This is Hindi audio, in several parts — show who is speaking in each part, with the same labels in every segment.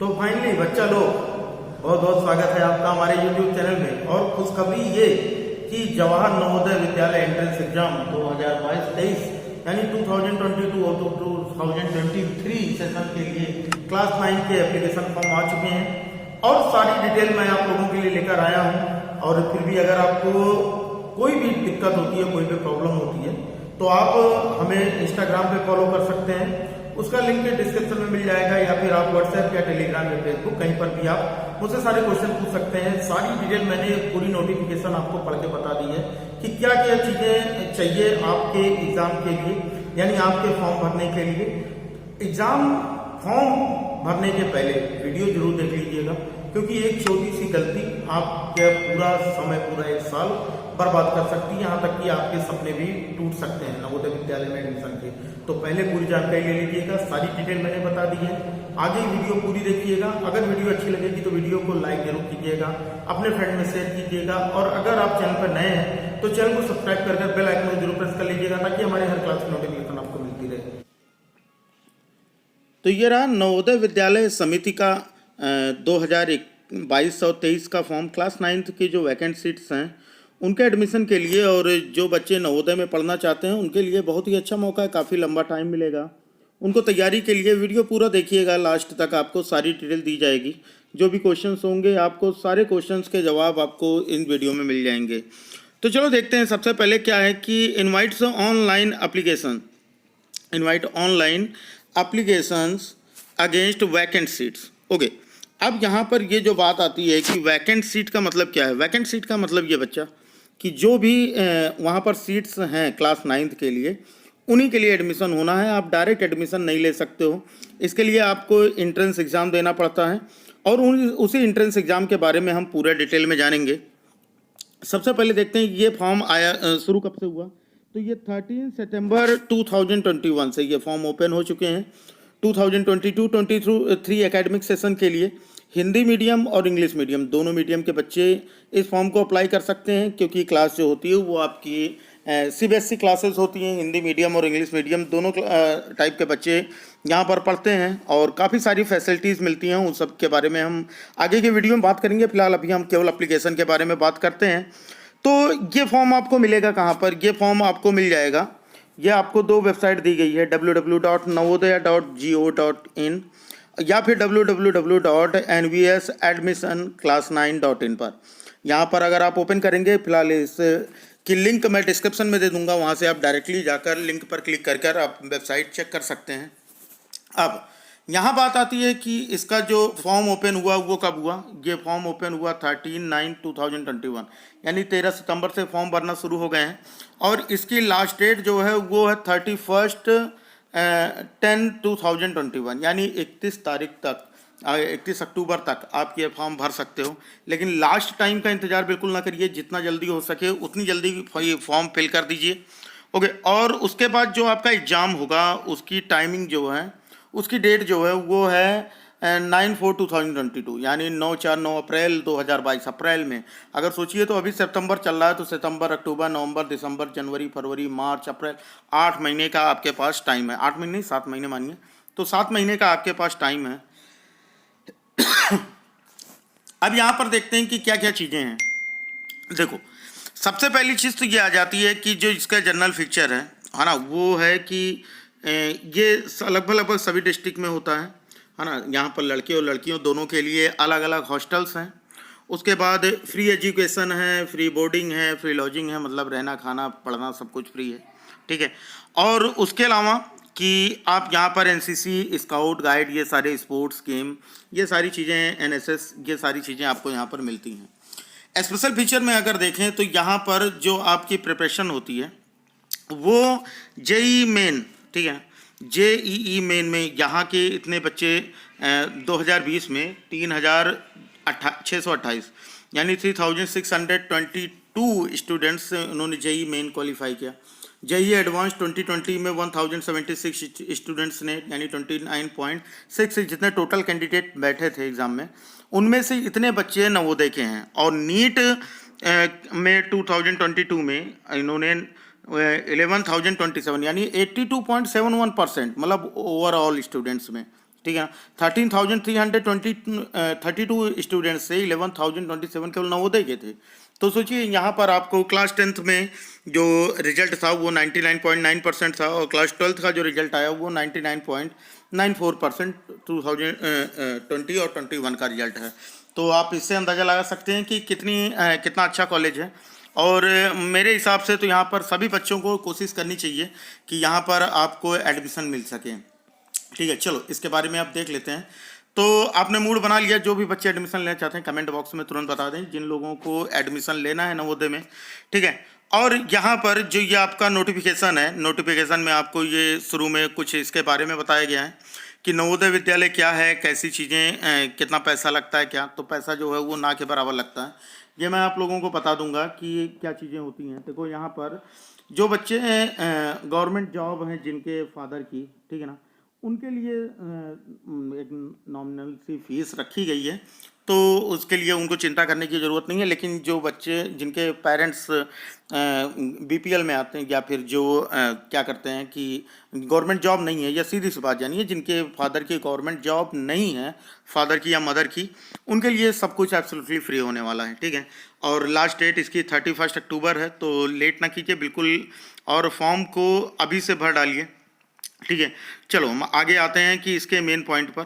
Speaker 1: तो फाइनली बच्चा लोग बहुत बहुत स्वागत है आपका हमारे YouTube चैनल में। और खुशखबरी ये कि जवाहर नवोदय विद्यालय एंट्रेंस एग्जाम 2022-23 यानी 2022 और 2023 सेशन के लिए क्लास 9 के एप्लीकेशन फॉर्म आ चुके हैं और सारी डिटेल मैं आप लोगों के लिए लेकर आया हूं। और फिर भी अगर आपको कोई भी दिक्कत होती है, कोई भी प्रॉब्लम होती है, तो आप हमें इंस्टाग्राम पे फॉलो कर सकते हैं, उसका लिंक डिस्क्रिप्शन में मिल जाएगा, या फिर आप व्हाट्सएप या टेलीग्राम या फेसबुक कहीं पर भी आप मुझसे सारे क्वेश्चन पूछ सकते हैं। सारी डिटेल मैंने पूरी नोटिफिकेशन आपको पढ़ के बता दी है कि क्या क्या चीजें चाहिए आपके एग्जाम के लिए, यानी आपके फॉर्म भरने के लिए। एग्जाम फॉर्म भरने के पहले वीडियो जरूर देख लीजिएगा, क्योंकि एक छोटी सी गलती आपके पूरा समय, पूरा एक साल बर्बाद कर सकती है, यहाँ तक कि आपके सपने भी टूट सकते हैं नवोदय विद्यालय में एडमिशन के। तो पहले पूरी जानकारी ले लीजिएगा, सारी डिटेल मैंने बता दी है। आगे वीडियो पूरी देखिएगा। अगर वीडियो अच्छी लगेगी तो वीडियो को लाइक जरूर कीजिएगा, अपने फ्रेंड में शेयर कीजिएगा, और अगर आप चैनल पर नए हैं तो चैनल को सब्सक्राइब कर बेल आइकन को जरूर प्रेस कर लीजिएगा, ताकि हमारे हर क्लास की नोटिफिकेशन आपको मिलती रहे। तो ये रहा नवोदय विद्यालय समिति का 2022 और 23 का फॉर्म। क्लास 9 की जो वैकेंट सीट्स हैं उनके एडमिशन के लिए, और जो बच्चे नवोदय में पढ़ना चाहते हैं उनके लिए बहुत ही अच्छा मौका है। काफ़ी लंबा टाइम मिलेगा उनको तैयारी के लिए। वीडियो पूरा देखिएगा, लास्ट तक आपको सारी डिटेल दी जाएगी। जो भी क्वेश्चंस होंगे, आपको सारे क्वेश्चंस के जवाब आपको इन वीडियो में मिल जाएंगे। तो चलो देखते हैं। सबसे पहले क्या है कि invites online application, invite online applications against vacant seats. Okay, अब यहाँ पर ये जो बात आती है कि वैकेंट सीट का मतलब क्या है। वैकेंट सीट का मतलब ये बच्चा कि जो भी वहाँ पर सीट्स हैं क्लास 9 के लिए, उन्हीं के लिए एडमिशन होना है। आप डायरेक्ट एडमिशन नहीं ले सकते हो, इसके लिए आपको एंट्रेंस एग्ज़ाम देना पड़ता है, और उसी एंट्रेंस एग्ज़ाम के बारे में हम पूरे डिटेल में जानेंगे। सबसे पहले देखते हैं ये फॉर्म आया शुरू कब से हुआ। तो ये 13 सितंबर 2021 से ये फॉर्म ओपन हो चुके हैं। 2022-23 एकेडमिक सेशन के लिए हिंदी मीडियम और इंग्लिश मीडियम दोनों मीडियम के बच्चे इस फॉर्म को अप्लाई कर सकते हैं, क्योंकि क्लास जो होती है वो आपकी CBSE क्लासेस होती हैं। हिंदी मीडियम और इंग्लिश मीडियम दोनों टाइप के बच्चे यहाँ पर पढ़ते हैं, और काफ़ी सारी फैसिलिटीज़ मिलती हैं। उन सब के बारे में हम आगे के वीडियो में बात करेंगे। फिलहाल अभी हम केवल एप्लीकेशन के बारे में बात करते हैं। तो ये फॉर्म आपको मिलेगा कहाँ पर। ये फॉर्म आपको मिल जाएगा, ये आपको दो वेबसाइट दी गई है, www.navodaya.go.in या फिर www.nvsadmissionclass9.in पर। यहाँ पर अगर आप ओपन करेंगे, फिलहाल इस की लिंक मैं डिस्क्रिप्शन में दे दूंगा, वहाँ से आप डायरेक्टली जाकर लिंक पर क्लिक कर आप वेबसाइट चेक कर सकते हैं। अब यहाँ बात आती है कि इसका जो फॉर्म ओपन हुआ वो कब हुआ। ये फॉर्म ओपन हुआ 13/9/2021, यानी 13 सितंबर से फॉर्म भरना शुरू हो गए हैं, और इसकी लास्ट डेट जो है वो है 31/10/2021, यानी 31 तारीख तक, 31 अक्टूबर तक आप ये फॉर्म भर सकते हो। लेकिन लास्ट टाइम का इंतज़ार बिल्कुल ना करिए, जितना जल्दी हो सके उतनी जल्दी ये फॉर्म फिल कर दीजिए। ओके, और उसके बाद जो आपका एग्ज़ाम होगा उसकी टाइमिंग जो है, उसकी डेट जो है वो है 9/4/2022, यानी 9 अप्रैल 2022 अप्रैल में। अगर सोचिए तो अभी सितंबर चल रहा है, तो सितंबर, अक्टूबर, नवंबर, दिसंबर, जनवरी, फरवरी, मार्च, अप्रैल, 8 महीने का आपके पास टाइम है। 8 महीने नहीं, 7 महीने मानिए, तो 7 महीने का आपके पास टाइम है। अब यहाँ पर देखते हैं कि क्या क्या चीज़ें हैं। देखो, सबसे पहली चीज़ तो ये आ जाती है कि जो इसका जनरल फीचर है ना, वो है कि ये लगभग सभी डिस्ट्रिक्ट में होता है ना। यहाँ पर लड़के और लड़कियों दोनों के लिए अलग अलग हॉस्टल्स हैं। उसके बाद फ्री एजुकेशन है, फ्री बोर्डिंग है, फ्री लॉजिंग है, मतलब रहना, खाना, पढ़ना सब कुछ फ्री है, ठीक है। और उसके अलावा कि आप यहाँ पर NCC, स्काउट गाइड, ये सारे स्पोर्ट्स गेम, ये सारी चीज़ें, NSS, ये सारी चीज़ें आपको यहाँ पर मिलती हैं। स्पेशल फीचर में अगर देखें तो यहाँ पर जो आपकी प्रिपरेशन होती है वो JEE मेन, ठीक है, JEE मेन में यहाँ के इतने बच्चे 2020 में 3628, यानी 3622 स्टूडेंट्स उन्होंने JEE मेन क्वालिफाई किया। JEE एडवांस 2020 में 1076 स्टूडेंट्स ने, यानी 29.6 जितने टोटल कैंडिडेट बैठे थे एग्ज़ाम में, उनमें से इतने बच्चे नवोदय के हैं। और नीट में 2022 में इन्होंने 11,027, यानी 82.71%, मतलब ओवरऑल स्टूडेंट्स में ठीक है ना। 13,332 स्टूडेंट्स से 11,027 केवल नवोदय के थे। तो सोचिए यहाँ पर आपको क्लास 10th में जो रिजल्ट था वो 99.9% था, और क्लास 12th का जो रिजल्ट आया वो 99.94% 2020 और 21 का रिजल्ट है। तो आप इससे अंदाज़ा लगा सकते हैं कि कितना अच्छा कॉलेज है। और मेरे हिसाब से तो यहाँ पर सभी बच्चों को कोशिश करनी चाहिए कि यहाँ पर आपको एडमिशन मिल सके। ठीक है, चलो इसके बारे में आप देख लेते हैं। तो आपने मूड बना लिया, जो भी बच्चे एडमिशन लेना चाहते हैं कमेंट बॉक्स में तुरंत बता दें जिन लोगों को एडमिशन लेना है नवोदय में। ठीक है, और यहाँ पर जो ये आपका नोटिफिकेशन है, नोटिफिकेशन में आपको ये शुरू में कुछ इसके बारे में बताया गया है कि नवोदय विद्यालय क्या है, कैसी चीज़ें, कितना पैसा लगता है क्या। तो पैसा जो है वो ना के बराबर लगता है। ये मैं आप लोगों को बता दूंगा कि क्या चीज़ें होती हैं। देखो यहाँ पर जो बच्चे गवर्नमेंट जॉब हैं जिनके फादर की, ठीक है ना, उनके लिए एक नॉमिनल सी फीस रखी गई है, तो उसके लिए उनको चिंता करने की ज़रूरत नहीं है। लेकिन जो बच्चे जिनके पेरेंट्स बीपीएल में आते हैं, या फिर जो क्या करते हैं कि गवर्नमेंट जॉब नहीं है, या सीधी सी बात जानिए जिनके फादर की गवर्नमेंट जॉब नहीं है, फादर की या मदर की, उनके लिए सब कुछ एब्सोल्युटली फ्री होने वाला है। ठीक है, और लास्ट डेट इसकी 31 अक्टूबर है, तो लेट ना कीजिए बिल्कुल, और फॉर्म को अभी से भर डालिए। ठीक है, चलो हम आगे आते हैं कि इसके मेन पॉइंट पर।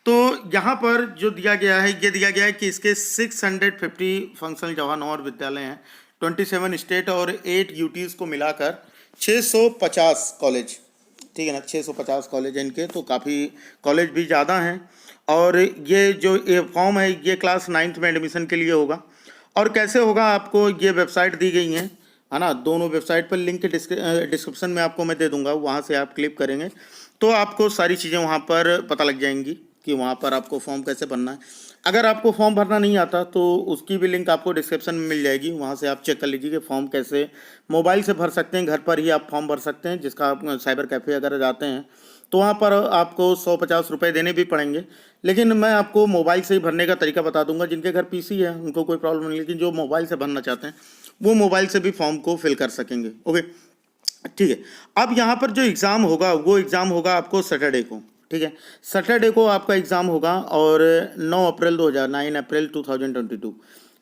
Speaker 1: तो यहाँ पर जो दिया गया है, ये दिया गया है कि इसके 650 फंक्शनल जवाहर नवोदय विद्यालय हैं, 27 स्टेट और 8 यूटीज़ को मिलाकर 650 कॉलेज। ठीक है ना, 650 कॉलेज हैं इनके, तो काफ़ी कॉलेज भी ज़्यादा हैं। और ये जो ये फॉर्म है ये क्लास 9th में एडमिशन के लिए होगा। और कैसे होगा, आपको ये वेबसाइट दी गई है ना, दोनों वेबसाइट पर लिंक डिस्क्रिप्शन में आपको मैं दे दूंगा, वहाँ से आप क्लिक करेंगे तो आपको सारी चीज़ें वहाँ पर पता लग जाएंगी कि वहाँ पर आपको फॉर्म कैसे भरना है। अगर आपको फॉर्म भरना नहीं आता तो उसकी भी लिंक आपको डिस्क्रिप्शन में मिल जाएगी, वहाँ से आप चेक कर लीजिए कि फॉर्म कैसे मोबाइल से भर सकते हैं, घर पर ही आप फॉर्म भर सकते हैं। जिसका आप साइबर कैफ़े अगर जाते हैं तो वहाँ पर आपको 150 रुपये देने भी पड़ेंगे, लेकिन मैं आपको मोबाइल से ही भरने का तरीका बता दूंगा। जिनके घर पीसी है उनको कोई प्रॉब्लम नहीं, लेकिन जो मोबाइल से भरना चाहते हैं वो मोबाइल से भी फॉर्म को फिल कर सकेंगे। ओके, ठीक है। अब यहाँ पर जो एग्ज़ाम होगा वो एग्ज़ाम होगा आपको सैटरडे को। ठीक है, सैटरडे को आपका एग्ज़ाम होगा, और 9 अप्रैल 2022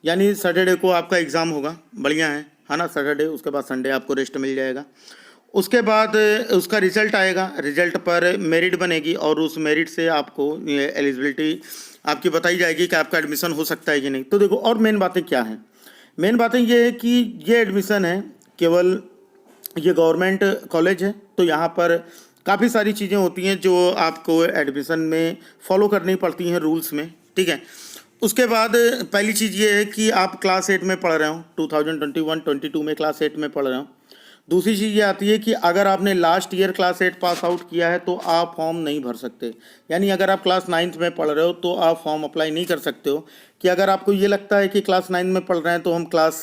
Speaker 1: यानी सैटरडे को आपका एग्ज़ाम होगा। बढ़िया है ना, सैटरडे, उसके बाद संडे आपको रेस्ट मिल जाएगा। उसके बाद उसका रिजल्ट आएगा, रिजल्ट पर मेरिट बनेगी, और उस मेरिट से आपको एलिजिबिलिटी आपकी बताई जाएगी कि आपका एडमिशन हो सकता है कि नहीं। तो देखो, और मेन बातें क्या हैं, मेन बातें ये है कि ये एडमिशन है केवल, ये गवर्नमेंट कॉलेज है, तो यहाँ पर काफ़ी सारी चीज़ें होती हैं जो आपको एडमिशन में फॉलो करनी पड़ती हैं रूल्स में। ठीक है, उसके बाद पहली चीज़ ये है कि आप क्लास 8 में पढ़ रहे हो, 2021-22 में क्लास 8 में पढ़ रहे हो। दूसरी चीज़ ये आती है कि अगर आपने last year class 8 pass out किया है तो आप फॉर्म नहीं भर सकते। यानी अगर आप क्लास 9th में पढ़ रहे हो तो आप फॉर्म अप्लाई नहीं कर सकते हो। कि अगर आपको ये लगता है कि क्लास 9 में पढ़ रहे हैं तो हम क्लास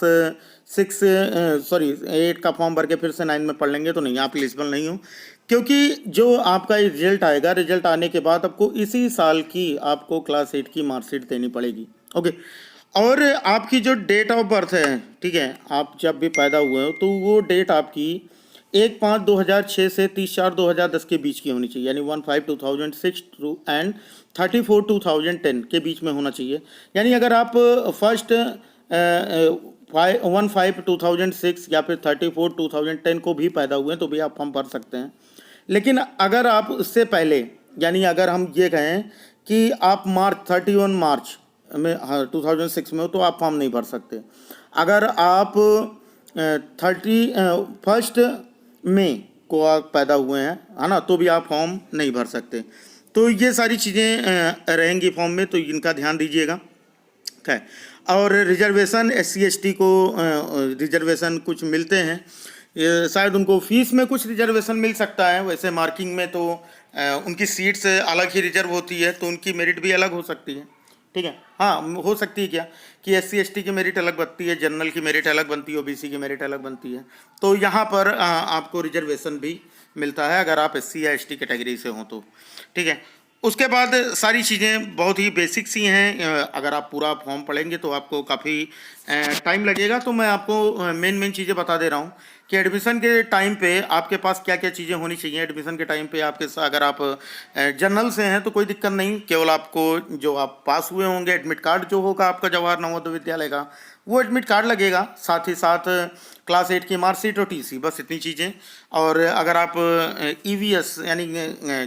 Speaker 1: 8 का फॉर्म भर के फिर से 9 में पढ़ लेंगे, तो नहीं, आप एलिजिबल नहीं हो। क्योंकि जो आपका रिजल्ट आएगा, रिजल्ट आने के बाद आपको इसी साल की आपको क्लास 8 की मार्कशीट देनी पड़ेगी। ओके, और आपकी जो डेट ऑफ बर्थ है, ठीक है, आप जब भी पैदा हुए हो तो वो डेट आपकी 1/5/2006 से 30/4/2010 के बीच की होनी चाहिए। यानी 1/5/2006 एंड 34/2010 के बीच में होना चाहिए। यानी अगर आप फर्स्ट 1/5/2006 या फिर 34/2010 को भी पैदा हुए हैं तो भी आप फॉर्म भर सकते हैं। लेकिन अगर आप उससे पहले, यानी अगर हम ये कहें कि आप 31 मार्च में 2006 में हो तो आप फॉर्म नहीं भर सकते। अगर आप 31 मई को आप पैदा हुए हैं, है ना, तो भी आप फॉर्म नहीं भर सकते। तो ये सारी चीज़ें रहेंगी फॉर्म में, तो इनका ध्यान दीजिएगा। है, और रिजर्वेशन SC ST को रिजर्वेशन कुछ मिलते हैं, ये शायद उनको फीस में कुछ रिजर्वेशन मिल सकता है। वैसे मार्किंग में तो उनकी सीट्स अलग ही रिजर्व होती है, तो उनकी मेरिट भी अलग हो सकती है। ठीक है, हाँ, हो सकती है क्या कि SC ST की मेरिट अलग बनती है, जनरल की मेरिट अलग बनती है, OBC की मेरिट अलग बनती है। तो यहाँ पर आपको रिजर्वेशन भी मिलता है अगर आप SC या ST कैटेगरी से हों तो। ठीक है, उसके बाद सारी चीज़ें बहुत ही बेसिक सी हैं। अगर आप पूरा फॉर्म पढ़ेंगे तो आपको काफ़ी टाइम लगेगा। तो मैं आपको मेन चीज़ें बता दे रहा हूँ कि एडमिशन के टाइम पे आपके पास क्या क्या चीज़ें होनी चाहिए। एडमिशन के टाइम पे आपके अगर आप जनरल से हैं तो कोई दिक्कत नहीं, केवल आपको जो आप पास हुए होंगे एडमिट कार्ड जो होगा आपका जवाहर नवोदय विद्यालय का, वो एडमिट कार्ड लगेगा, साथ ही साथ क्लास 8 की मार्कशीट और टीसी, बस इतनी चीज़ें। और अगर आप ईवीएस यानी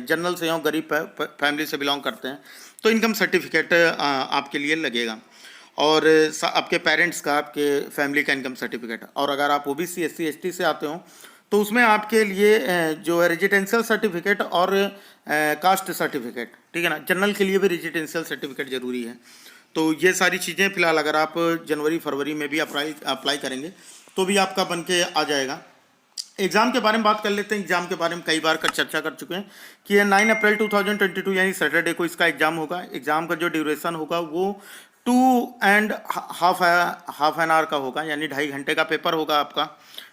Speaker 1: जनरल से हो, गरीब फैमिली से बिलोंग करते हैं, तो इनकम सर्टिफिकेट आपके लिए लगेगा, और आपके पेरेंट्स का, आपके फैमिली का इनकम सर्टिफिकेट। और अगर आप ओबीसी एससी एसटी से आते हो तो उसमें आपके लिए जो है रेजिडेंशियल सर्टिफिकेट और कास्ट सर्टिफिकेट, ठीक है ना। जनरल के लिए भी रेजिडेंशियल सर्टिफिकेट जरूरी है। तो ये सारी चीज़ें फिलहाल अगर आप जनवरी फरवरी में भी अप्लाई करेंगे तो भी आपका बन के आ जाएगा। एग्ज़ाम के बारे में बात कर लेते हैं। एग्ज़ाम के बारे में कई बार चर्चा कर चुके हैं कि ये 9 अप्रैल 2022 यानी सैटरडे को इसका एग्ज़ाम होगा। एग्ज़ाम का जो ड्यूरेशन होगा वो 2.5 एन आवर का होगा, यानी 2.5 घंटे का पेपर होगा आपका,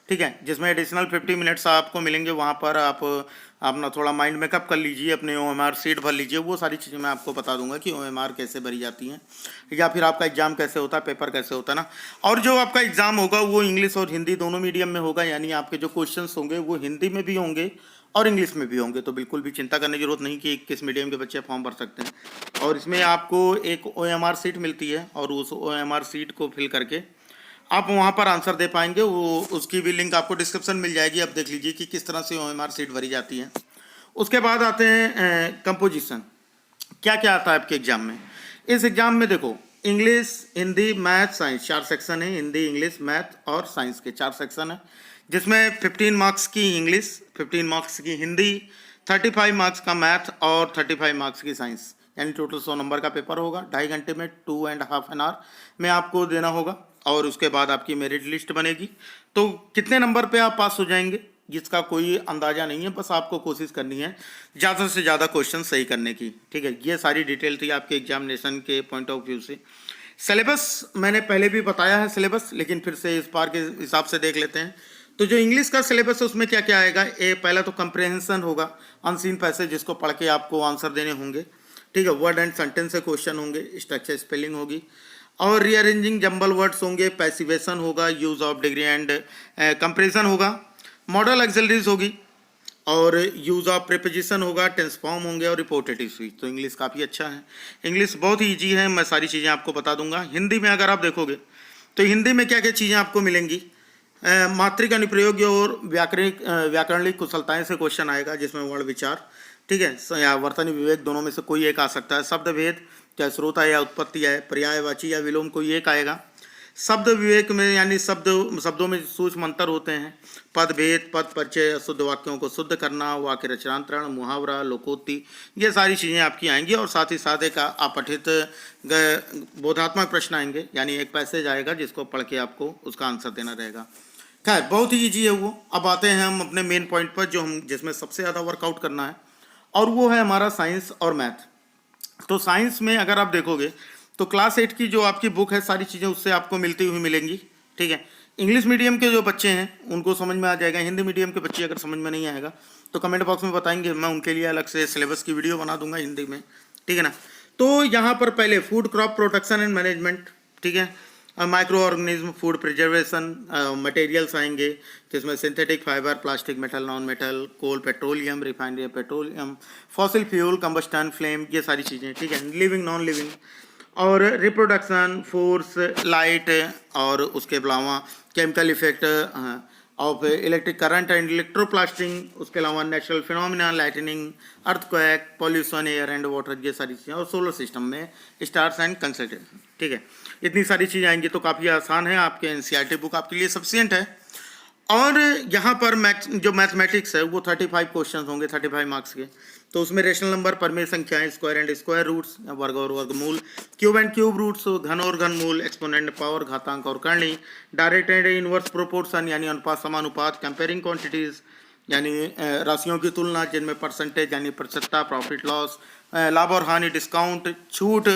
Speaker 1: ठीक है, जिसमें एडिशनल 50 मिनट्स आपको मिलेंगे। वहाँ पर आप अपना थोड़ा माइंड मेकअप कर लीजिए, अपने OMR सीट भर लीजिए, वो सारी चीज़ें मैं आपको बता दूंगा कि OMR कैसे भरी जाती हैं या फिर आपका एग्ज़ाम कैसे होता है, पेपर कैसे होता है ना। और जो आपका एग्ज़ाम होगा वो इंग्लिश और हिंदी दोनों मीडियम में होगा, यानी आपके जो क्वेश्चंस होंगे वो हिंदी में भी होंगे और इंग्लिश में भी होंगे। तो बिल्कुल भी चिंता करने की जरूरत नहीं कि किस मीडियम के बच्चे फॉर्म भर सकते हैं। और इसमें आपको एक OMR सीट मिलती है और उस OMR सीट को फिल करके आप वहाँ पर आंसर दे पाएंगे। वो उसकी भी लिंक आपको डिस्क्रिप्शन मिल जाएगी, आप देख लीजिए कि किस तरह से OMR सीट भरी जाती है। उसके बाद आते हैं कंपोजिशन, क्या क्या आता है आपके एग्जाम में। इस एग्जाम में देखो, English, Hindi, math, science, 4 section है। हिंदी, इंग्लिश, मैथ और साइंस के 4 सेक्शन है, जिसमें 15 मार्क्स की इंग्लिश, 15 मार्क्स की हिंदी, 35 मार्क्स का मैथ और 35 मार्क्स की साइंस, यानी टोटल 100 नंबर का पेपर होगा। 2.5 घंटे में 2.5 एन आवर में आपको देना होगा। और उसके बाद आपकी मेरिट लिस्ट बनेगी। तो कितने नंबर पे आप पास हो जाएंगे जिसका कोई अंदाजा नहीं है, बस आपको कोशिश करनी है ज़्यादा से ज़्यादा क्वेश्चन सही करने की, ठीक है। ये सारी डिटेल थी आपके एग्जामिनेशन के पॉइंट ऑफ व्यू से। सिलेबस मैंने पहले भी बताया है सिलेबस, लेकिन फिर से इस बार के हिसाब से देख लेते हैं। तो जो इंग्लिश का सिलेबस है उसमें क्या क्या आएगा। पहला तो कंप्रेहेंशन होगा, अनसीन पैसेज जिसको पढ़ के आपको आंसर देने होंगे, ठीक है। वर्ड एंड सेंटेंस से क्वेश्चन होंगे, स्ट्रक्चर स्पेलिंग होगी और रीअरेंजिंग जंबल वर्ड्स होंगे, पैसिवेशन होगा, use of degree and comparison होगा, मॉडल एक्सिलरीज होगी और यूज ऑफ प्रीपोजिशन होगा, टेंस फॉर्म होंगे और रिपोर्टेटिव स्पीच। तो इंग्लिश काफ़ी अच्छा है, इंग्लिश बहुत ही ईजी है, मैं सारी चीज़ें आपको बता दूंगा। हिंदी में अगर आप देखोगे तो हिंदी में क्या क्या चीज़ें आपको मिलेंगी। मात्रिक अनुप्रयोग और व्याकरणिक कुशलताएं से क्वेश्चन आएगा, जिसमें वर्ण विचार, ठीक है, या वर्तनी विवेक दोनों में से कोई एक आ सकता है। शब्द भेद, क्या स्रोत है या उत्पत्ति है, पर्यायवाची या विलोम, कोई एक आएगा। शब्द विवेक में यानी शब्दों में सूक्ष्म अंतर होते हैं। पद भेद, पद परिचय, अशुद्ध वाक्यों को शुद्ध करना, वाक्य रचनांतरण, मुहावरा, लोकोक्ति, ये सारी चीज़ें आपकी आएंगी। और साथ ही साथ एक अपठित बोधात्मक प्रश्न आएंगे, यानी एक पैसेज आएगा जिसको पढ़ के आपको उसका आंसर देना रहेगा। खैर बहुत ही ईजी है वो। अब आते हैं हम अपने मेन पॉइंट पर, जो हम जिसमें सबसे ज़्यादा वर्कआउट करना है, और वो है हमारा साइंस और मैथ। तो साइंस में अगर आप देखोगे तो क्लास 8 की जो आपकी बुक है, सारी चीज़ें उससे आपको मिलती हुई मिलेंगी, ठीक है। इंग्लिश मीडियम के जो बच्चे हैं उनको समझ में आ जाएगा। हिंदी मीडियम के बच्चे अगर समझ में नहीं आएगा तो कमेंट बॉक्स में बताएंगे, मैं उनके लिए अलग से सिलेबस की वीडियो बना दूंगा हिंदी में, ठीक है ना। तो यहाँ पर पहले food crop protection and management, ठीक है, microorganism, food preservation, materials आएंगे, जिसमें synthetic fibre, plastic, metal, non metal, coal, petroleum, refinery petroleum, fossil fuel, combustion, flame, ये सारी चीज़ें, ठीक है, लिविंग, नॉन लिविंग, और रिप्रोडक्शन, फोर्स, लाइट, और उसके अलावा chemical effect of electric current and electroplating, उसके अलावा natural phenomena, lightning, earthquake, pollution, air and water, ये सारी चीज़ें, और सोलर सिस्टम में स्टार्स एंड कंसल्टेंट, ठीक है। इतनी सारी चीज़ें आएंगी तो काफ़ी आसान है, आपके NCERT बुक आपके लिए सफिशिएंट है। और यहाँ पर जो मैथमेटिक्स है वो 35 क्वेश्चन होंगे, 35 मार्क्स के। तो उसमें रेशनल नंबर, परमेय संख्याएं, स्क्वायर एंड स्क्वायर रूट्स, वर्ग और वर्गमूल, क्यूब एंड क्यूब रूट्स, घन और घनमूल, एक्सपोनेंट, पावर, घातांक और करणी, डायरेक्ट एंड इनवर्स प्रोपोर्शन यानी अनुपात समानुपात, कंपेयरिंग क्वांटिटीज यानी राशियों की तुलना, जिनमें परसेंटेज यानी प्रतिशतता, प्रॉफिट लॉस, लाभ और हानि, डिस्काउंट, छूट,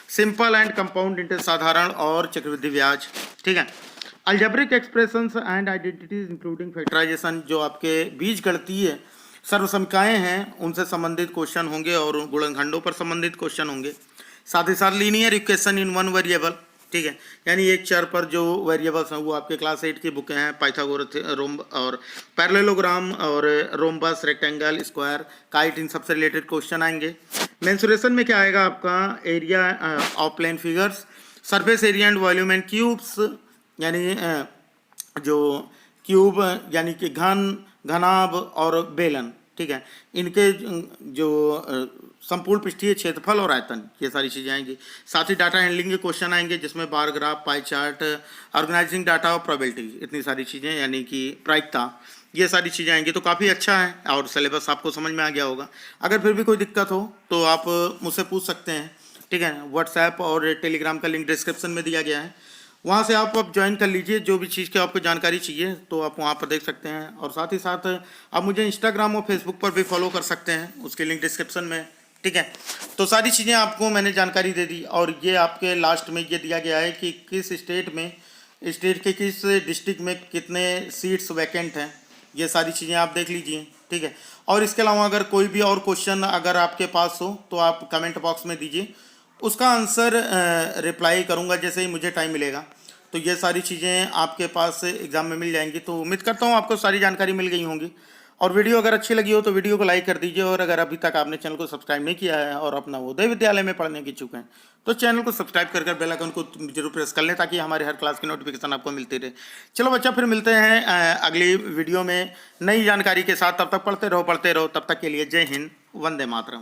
Speaker 1: सिंपल एंड कंपाउंड इंटरेस्ट, साधारण और चक्रवृद्धि ब्याज, ठीक है। Algebraic expressions and identities including factorisation, जो आपके बीजगणितीय सर्वसमीकाएँ हैं उनसे संबंधित क्वेश्चन होंगे और गुणनखंडों पर संबंधित क्वेश्चन होंगे। साथ ही साथ linear equation in one variable, ठीक है। यानी एक चर पर जो वेरिएबल्स हैं वो आपके क्लास 8 की बुकें हैं, पाइथागोरस रोम और पैरेललोग्राम और रोम्बस, रेक्टेंगल, स्क्वायर, काइट, इन सबसे रिलेटेड क्वेश्चन आएंगे। मेंसुरेशन में क्या आएगा आपका, area of plane figures, surface area and volume and cubes, यानी जो क्यूब यानी कि घन, घनाभ और बेलन, ठीक है, इनके जो संपूर्ण पृष्ठीय क्षेत्रफल और आयतन, ये सारी चीज़ें आएंगी। साथ ही डाटा हैंडलिंग के क्वेश्चन आएंगे जिसमें bar graph, pie chart, organising data और प्रोबेबिलिटी, इतनी सारी चीज़ें यानी कि प्रायिकता, ये सारी चीज़ें आएंगी। तो काफ़ी अच्छा है और सिलेबस आपको समझ में आ गया होगा। अगर फिर भी कोई दिक्कत हो तो आप मुझसे पूछ सकते हैं, ठीक है। व्हाट्सएप और टेलीग्राम का लिंक डिस्क्रिप्शन में दिया गया है, वहाँ से आप अब ज्वाइन कर लीजिए। जो भी चीज़ की आपको जानकारी चाहिए तो आप वहाँ पर देख सकते हैं। और साथ ही साथ आप मुझे इंस्टाग्राम और फेसबुक पर भी फॉलो कर सकते हैं, उसकी लिंक डिस्क्रिप्शन में, ठीक है। तो सारी चीज़ें आपको मैंने जानकारी दे दी। और ये आपके लास्ट में ये दिया गया है कि किस स्टेट में, स्टेट के किस डिस्ट्रिक्ट में कितने सीट्स वैकेंट हैं, ये सारी चीज़ें आप देख लीजिए, ठीक है। और इसके अलावा अगर कोई भी और क्वेश्चन अगर आपके पास हो तो आप कमेंट बॉक्स में दीजिए, उसका आंसर रिप्लाई करूंगा जैसे ही मुझे टाइम मिलेगा। तो ये सारी चीज़ें आपके पास एग्ज़ाम में मिल जाएंगी। तो उम्मीद करता हूँ आपको सारी जानकारी मिल गई होंगी। और वीडियो अगर अच्छी लगी हो तो वीडियो को लाइक कर दीजिए। और अगर अभी तक आपने चैनल को सब्सक्राइब नहीं किया है और अपना नवोदय विद्यालय में पढ़ने की इच्छुक हैं तो चैनल को सब्सक्राइब कर बेल आइकन को जरूर प्रेस कर लें ताकि हमारे हर क्लास की नोटिफिकेशन आपको मिलती रहे। चलो बच्चा, फिर मिलते हैं अगली वीडियो में नई जानकारी के साथ। तब तक पढ़ते रहो, तब तक के लिए जय हिंद, वंदे मातरम।